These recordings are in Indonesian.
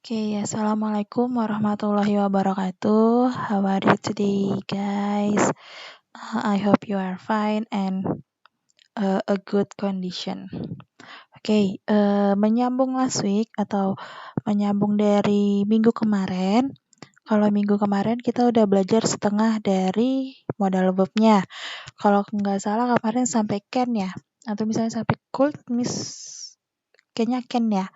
Assalamualaikum warahmatullahi wabarakatuh. How are you today, guys? I hope you are fine and a good condition. Menyambung last week atau menyambung dari minggu kemarin. Kalau minggu kemarin kita udah belajar setengah dari modal verbnya. Kalau nggak salah kemarin sampai can ya, atau misalnya sampai could, kayaknya can ya.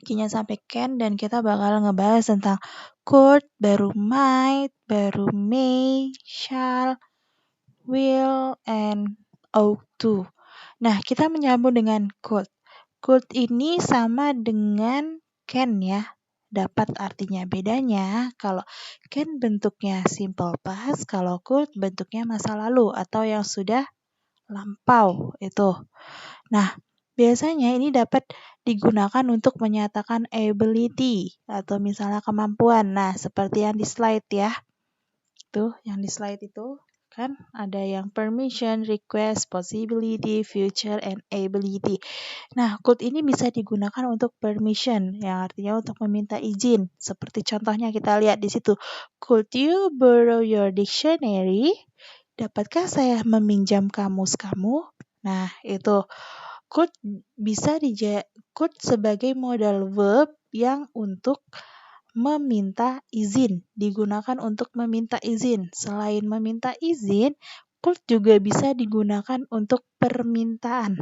Kayaknya sampai can dan kita bakal ngebahas tentang could, baru might, baru may, shall, will, and ought to. Nah, kita menyambung dengan could. Could ini sama dengan can ya. Dapat artinya. Bedanya kalau can bentuknya simple past, kalau could bentuknya masa lalu atau yang sudah lampau itu. Nah, biasanya ini dapat digunakan untuk menyatakan ability atau misalnya kemampuan. Nah, seperti yang di slide ya. Tuh, yang di slide itu kan ada yang permission, request, possibility, future, and ability. Nah, could ini bisa digunakan untuk permission, yang artinya untuk meminta izin. Seperti contohnya kita lihat di situ. Could you borrow your dictionary? Dapatkah saya meminjam kamus kamu? Nah, itu could could sebagai modal verb yang untuk meminta izin, digunakan untuk meminta izin. Selain meminta izin, could juga bisa digunakan untuk permintaan.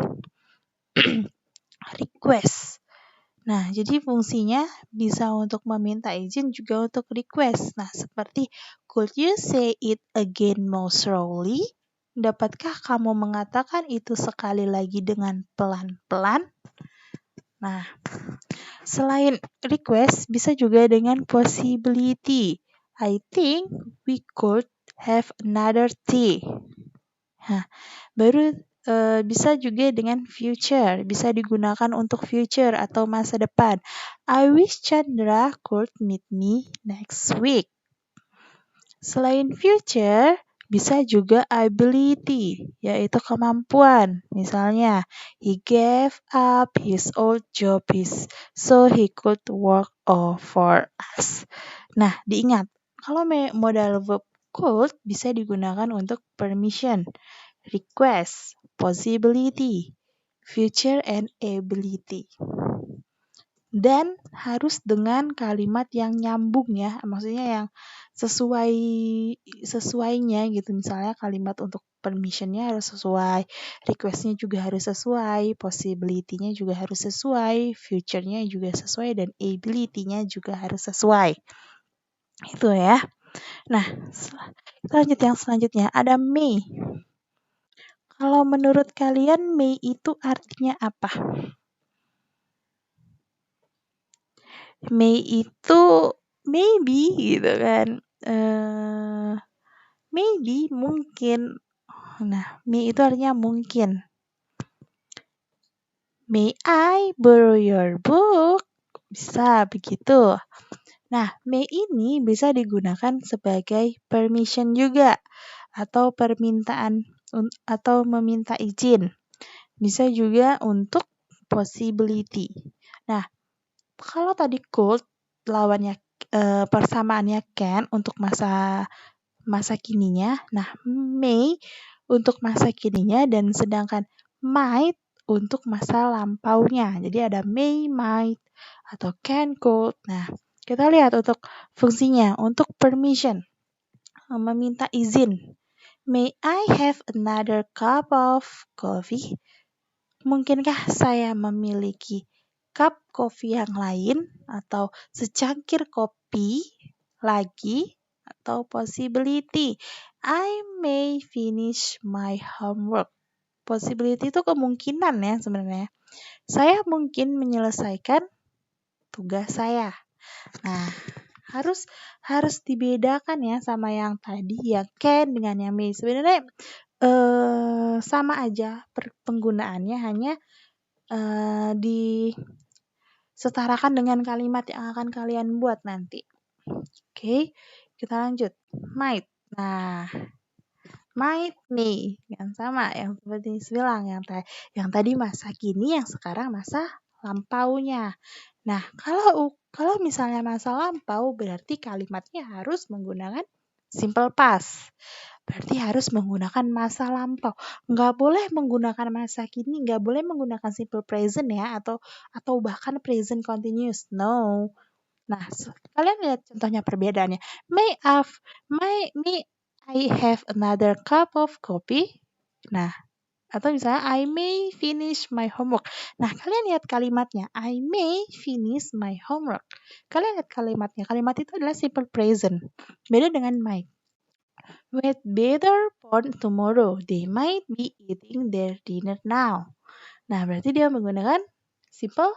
Request. Nah, jadi fungsinya bisa untuk meminta izin juga untuk request. Nah, seperti could you say it again more slowly? Dapatkah kamu mengatakan itu sekali lagi dengan pelan-pelan? Nah, selain request bisa juga dengan possibility. I think we could have another tea. Nah, baru bisa juga dengan future, bisa digunakan untuk future atau masa depan. I wish Chandra could meet me next week. Selain future, bisa juga ability, yaitu kemampuan. Misalnya, he gave up his old job so he could work for us. Nah, diingat, kalau modal verb could bisa digunakan untuk permission, request, possibility, future, and ability. Dan harus dengan kalimat yang nyambung ya, maksudnya yang sesuainya gitu. Misalnya kalimat untuk permissionnya harus sesuai, requestnya juga harus sesuai, possibility-nya juga harus sesuai, future-nya juga sesuai, dan ability-nya juga harus sesuai. Itu ya. Nah, lanjut yang selanjutnya, ada may. Kalau menurut kalian may itu artinya apa? May itu maybe gitu kan. Maybe, mungkin. Nah, may itu artinya mungkin. May I borrow your book? Bisa begitu. Nah, may ini bisa digunakan sebagai permission juga atau permintaan atau meminta izin. Bisa juga untuk possibility. Nah, kalau tadi could lawannya persamaannya can untuk masa kininya. Nah, may untuk masa kininya dan sedangkan might untuk masa lampaunya. Jadi ada may, might atau can, could. Nah, kita lihat untuk fungsinya, untuk permission, meminta izin. May I have another cup of coffee? Mungkinkah saya memiliki cup kopi yang lain atau secangkir kopi lagi? Atau possibility, I may finish my homework. Possibility itu kemungkinan ya sebenarnya. Saya mungkin menyelesaikan tugas saya. Nah, harus dibedakan ya sama yang tadi ya can dengan yang may. Sebenarnya sama aja penggunaannya, hanya disetarakan dengan kalimat yang akan kalian buat nanti. Oke, kita lanjut. Might. Nah, might, may. Yang sama, yang seperti bilang. Yang tadi masa kini, yang sekarang masa lampaunya. Nah, kalau misalnya masa lampau berarti kalimatnya harus menggunakan simple past. Berarti harus menggunakan masa lampau. Nggak boleh menggunakan masa kini, nggak boleh menggunakan simple present ya, atau bahkan present continuous. No. Nah, kalian lihat contohnya perbedaannya. May I have another cup of coffee? Nah, atau misalnya I may finish my homework. Nah, kalian lihat kalimatnya. I may finish my homework. Kalian lihat kalimatnya. Kalimat itu adalah simple present. Beda dengan might. Wait better for tomorrow. They might be eating their dinner now. Nah, berarti dia menggunakan simple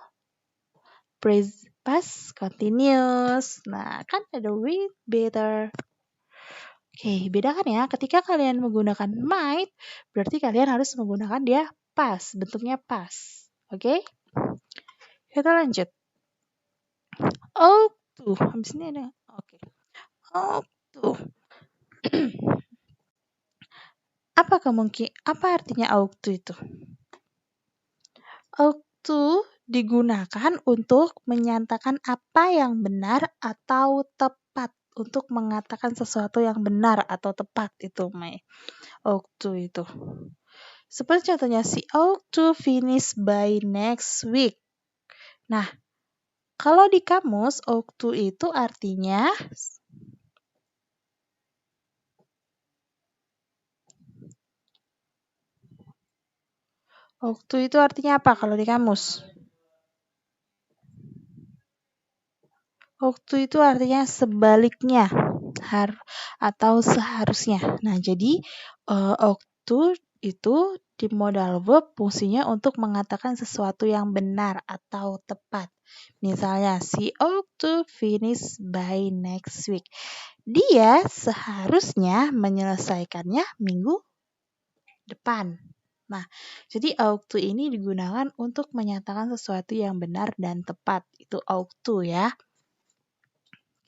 past continuous. Nah, kan ada wait better. Oke, bedakan ya. Ketika kalian menggunakan might, berarti kalian harus menggunakan dia past, bentuknya past. Oke? Kita lanjut. Ought to. Habis ini ada. Oke. Ought to. Apa artinya ought to itu? Ought to digunakan untuk menyatakan apa yang benar atau tepat. Untuk mengatakan sesuatu yang benar atau tepat itu, Mai. Ought to itu. Seperti contohnya, she ought to finish by next week. Nah, kalau di kamus, ought to itu artinya ought to itu artinya apa kalau di kamus? Ought to itu artinya sebaliknya atau seharusnya. Nah, jadi ought to itu di modal verb fungsinya untuk mengatakan sesuatu yang benar atau tepat. Misalnya, she ought to finish by next week. Dia seharusnya menyelesaikannya minggu depan. Nah, jadi ought to ini digunakan untuk menyatakan sesuatu yang benar dan tepat. Itu ought to ya.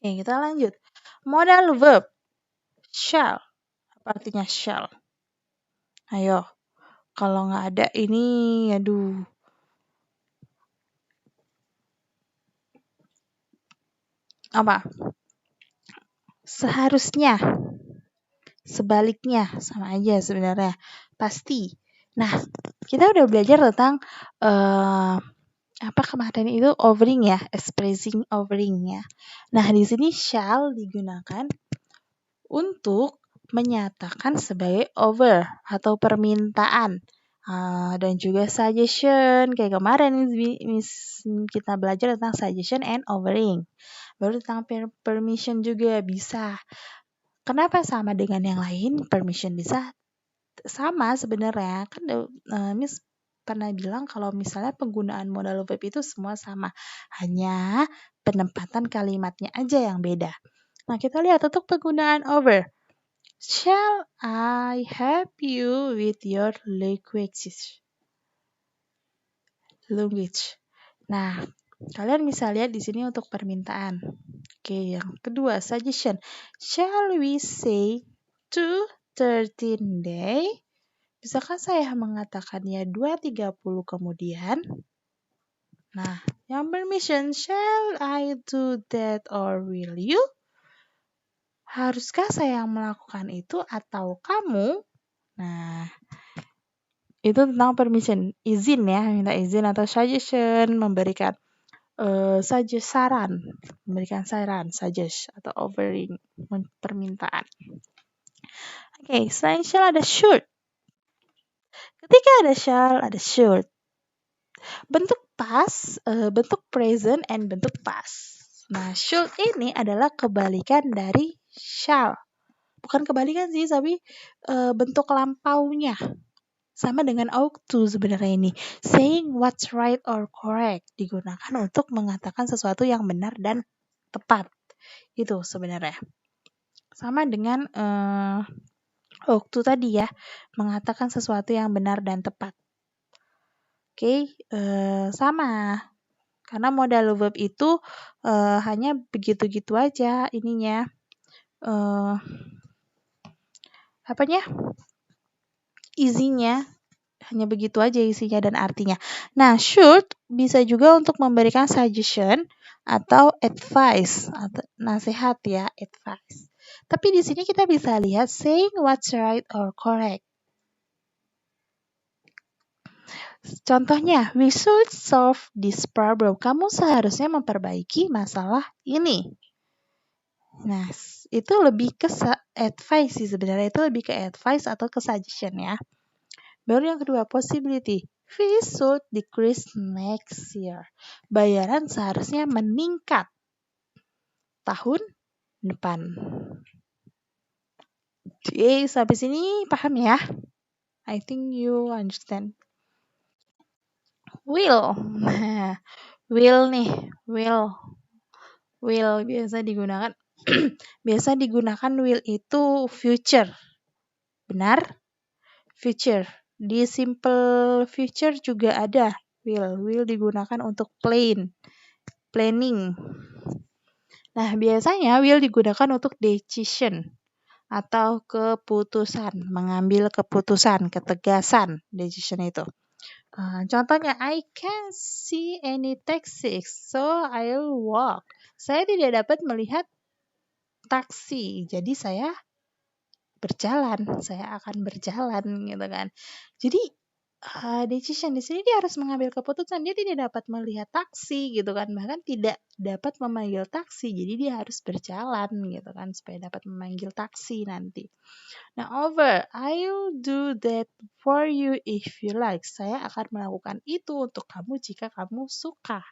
Oke, kita lanjut. Modal verb. Shall. Apa artinya shall? Ayo. Kalau nggak ada ini, aduh. Apa? Seharusnya. Sebaliknya. Sama aja sebenarnya. Pasti. Nah, kita udah belajar tentang apa kemarin itu overing ya, expressing overing ya. Nah, di sini shall digunakan untuk menyatakan sebagai over atau permintaan. Dan juga suggestion kayak kemarin kita belajar tentang suggestion and overing. Baru tentang permission juga bisa. Kenapa sama dengan yang lain? Permission bisa sama sebenarnya. Kan Miss pernah bilang kalau misalnya penggunaan modal verb itu semua sama. Hanya penempatan kalimatnya aja yang beda. Nah, kita lihat untuk penggunaan over. Shall I help you with your language? Nah, kalian bisa lihat di sini untuk permintaan. Oke, yang kedua, suggestion. Shall we say 2:13 day? Bisakah saya mengatakannya 2:30 kemudian? Nah, yang permission, shall I do that or will you? Haruskah saya melakukan itu atau kamu? Nah, itu tentang permission, izin ya, minta izin atau suggestion, memberikan memberikan saran, suggest atau offering, permintaan. Oke, selain shall ada should. Ketika ada shall, ada should. Bentuk past, bentuk present, and bentuk past. Nah, should ini adalah kebalikan dari shall. Bukan kebalikan sih, tapi bentuk lampaunya. Sama dengan ought to sebenarnya ini. Saying what's right or correct digunakan untuk mengatakan sesuatu yang benar dan tepat. Itu sebenarnya. Sama dengan ought to tadi ya, mengatakan sesuatu yang benar dan tepat. Oke, sama. Karena modal verb itu hanya begitu-gitu aja ininya. Apanya? Isinya Hanya begitu aja isinya dan artinya. Nah, should bisa juga untuk memberikan suggestion atau advice atau nasihat ya, advice. Tapi di sini kita bisa lihat saying what's right or correct. Contohnya, we should solve this problem. Kamu seharusnya memperbaiki masalah ini. Nah, itu lebih ke advice sih sebenarnya. Itu lebih ke advice atau ke suggestion ya. Baru yang kedua, possibility. Fees should decrease next year. Bayaran seharusnya meningkat tahun depan. Oke, sampai sini paham ya? I think you understand. Will. Nah, will nih. Will biasa digunakan. Biasa digunakan will itu future. Benar? Future. Di simple future juga ada will. Will digunakan untuk planning. Nah, biasanya will digunakan untuk decision atau keputusan, mengambil keputusan, ketegasan decision itu. Contohnya, I can't see any taxis, so I'll walk. Saya tidak dapat melihat taksi, jadi saya akan berjalan gitu kan. Jadi decision di sini dia harus mengambil keputusan, dia tidak dapat melihat taksi gitu kan, bahkan tidak dapat memanggil taksi, jadi dia harus berjalan gitu kan supaya dapat memanggil taksi nanti. Nah, over, I'll do that for you if you like. Saya akan melakukan itu untuk kamu jika kamu suka.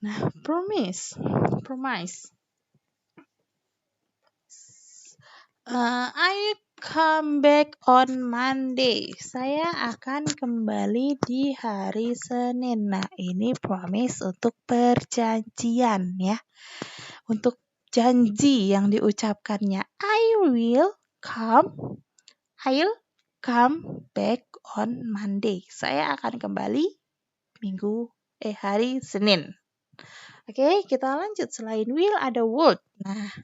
Nah, promise. I come back on Monday. Saya akan kembali di hari Senin. Nah, ini promise untuk perjanjian ya. Untuk janji yang diucapkannya. I'll come back on Monday. Saya akan kembali hari Senin. Oke, kita lanjut. Selain will ada would. Nah,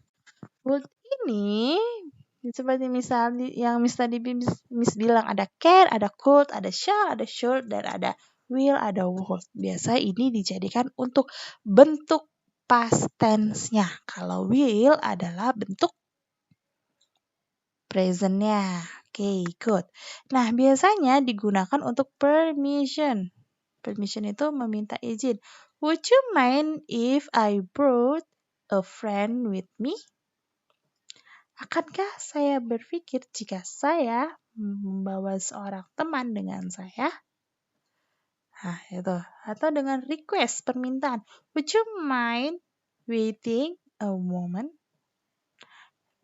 would ini seperti misalnya yang tadi Miss bilang ada can, ada could, ada shall, ada should, dan ada will, ada would. Biasa ini dijadikan untuk bentuk past tense-nya. Kalau will adalah bentuk present-nya. Oke, good. Nah, biasanya digunakan untuk permission. Permission itu meminta izin. Would you mind if I brought a friend with me? Akankah saya berpikir jika saya membawa seorang teman dengan saya? Nah, itu. Atau dengan request, permintaan. Would you mind waiting a moment?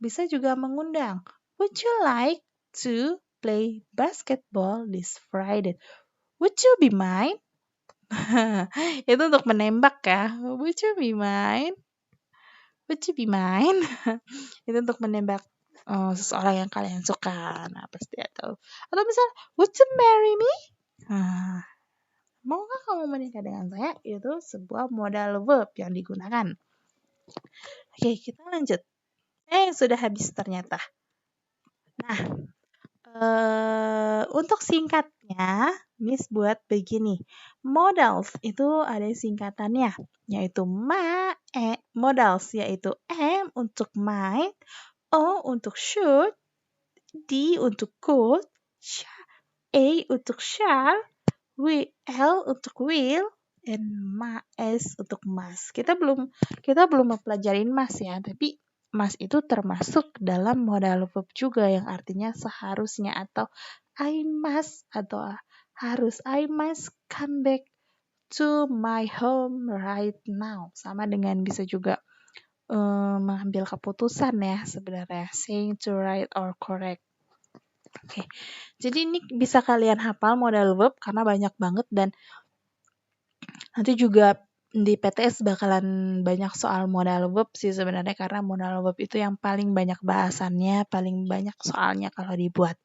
Bisa juga mengundang. Would you like to play basketball this Friday? Would you be mine? Itu untuk menembak ya. Would you be mine? Would you be mine? Itu untuk menembak seseorang yang kalian suka. Nah, pasti atau misal, would you marry me? Nah, maukah kamu menikah dengan saya? Itu sebuah modal verb yang digunakan. Oke, kita lanjut. Sudah habis ternyata. Nah, untuk singkatnya, Miss buat begini. Modals itu ada singkatannya, yaitu modals yaitu M untuk might, O untuk should, D untuk could, A untuk shall, L untuk will, and S untuk must. Kita belum mempelajari must ya, tapi must itu termasuk dalam modal verb juga yang artinya seharusnya atau I must atau harus. I must come back to my home right now. Sama dengan bisa juga mengambil keputusan ya sebenarnya. Saying to right or correct. Oke. Jadi ini bisa kalian hafal modal verb karena banyak banget dan nanti juga di PTS bakalan banyak soal modal verb sih sebenarnya karena modal verb itu yang paling banyak bahasannya, paling banyak soalnya kalau dibuat.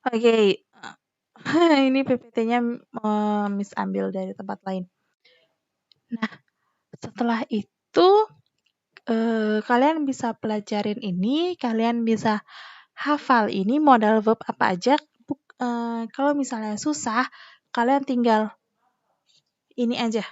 Oke. Ini PPT-nya Miss ambil dari tempat lain. Nah, setelah itu kalian bisa pelajarin ini, kalian bisa hafal ini modal verb apa aja. Kalau misalnya susah, kalian tinggal ini aja.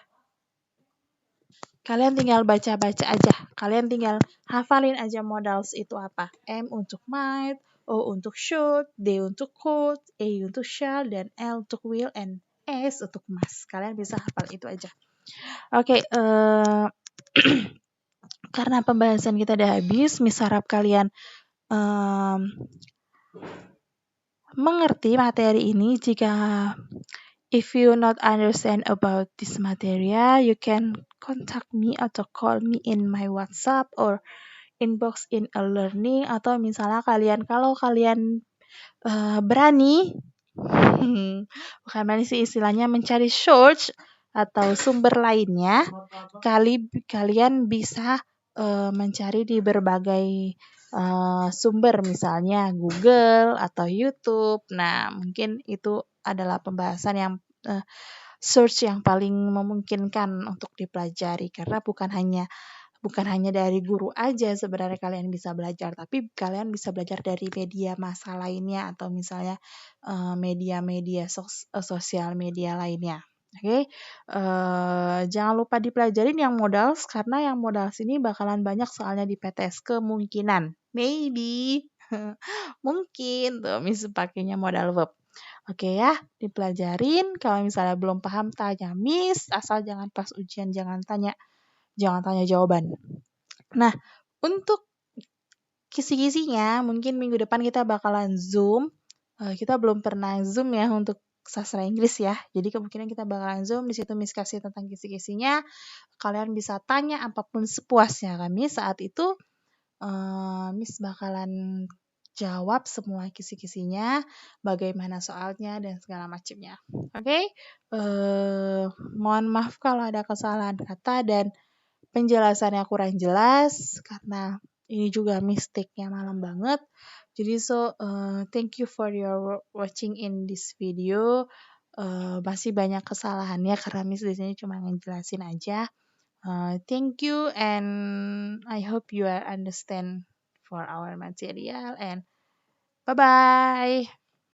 Kalian tinggal baca-baca aja. Kalian tinggal hafalin aja modals itu apa. M untuk might, O untuk should, D untuk could, A untuk shall, dan L untuk will, and S untuk must. Kalian bisa hafal itu aja. Oke, karena pembahasan kita udah habis, Miss harap kalian mengerti materi ini. Jika if you not understand about this material, you can contact me atau call me in my WhatsApp or inbox in a learning, atau misalnya kalau kalian berani bukan berani sih istilahnya, mencari source atau sumber lainnya, kalian bisa mencari di berbagai sumber, misalnya Google atau YouTube. Nah, mungkin itu adalah pembahasan yang search yang paling memungkinkan untuk dipelajari, karena bukan hanya dari guru aja sebenarnya kalian bisa belajar, tapi kalian bisa belajar dari media massa lainnya atau misalnya media-media sosial media lainnya. Oke, jangan lupa dipelajarin yang modals, karena yang modals ini bakalan banyak soalnya di PTS, kemungkinan, maybe, mungkin tuh Miss pakainya modal verb. Oke ya, dipelajarin. Kalau misalnya belum paham, tanya Miss, asal jangan pas ujian, jangan tanya jawaban. Nah, untuk kisi-kisinya mungkin minggu depan kita bakalan Zoom. Kita belum pernah Zoom ya untuk sastra Inggris ya. Jadi kemungkinan kita bakalan Zoom, di situ Miss kasih tentang kisi-kisinya. Kalian bisa tanya apapun sepuasnya kami saat itu. Miss bakalan jawab semua kisi-kisinya, bagaimana soalnya dan segala macamnya. Oke? Mohon maaf kalau ada kesalahan kata dan penjelasannya kurang jelas, karena ini juga mistake-nya malam banget. Jadi thank you for your watching in this video. Masih banyak kesalahannya karena Miss di sini cuma ngejelasin aja. Thank you, and I hope you understand for our material, and bye bye.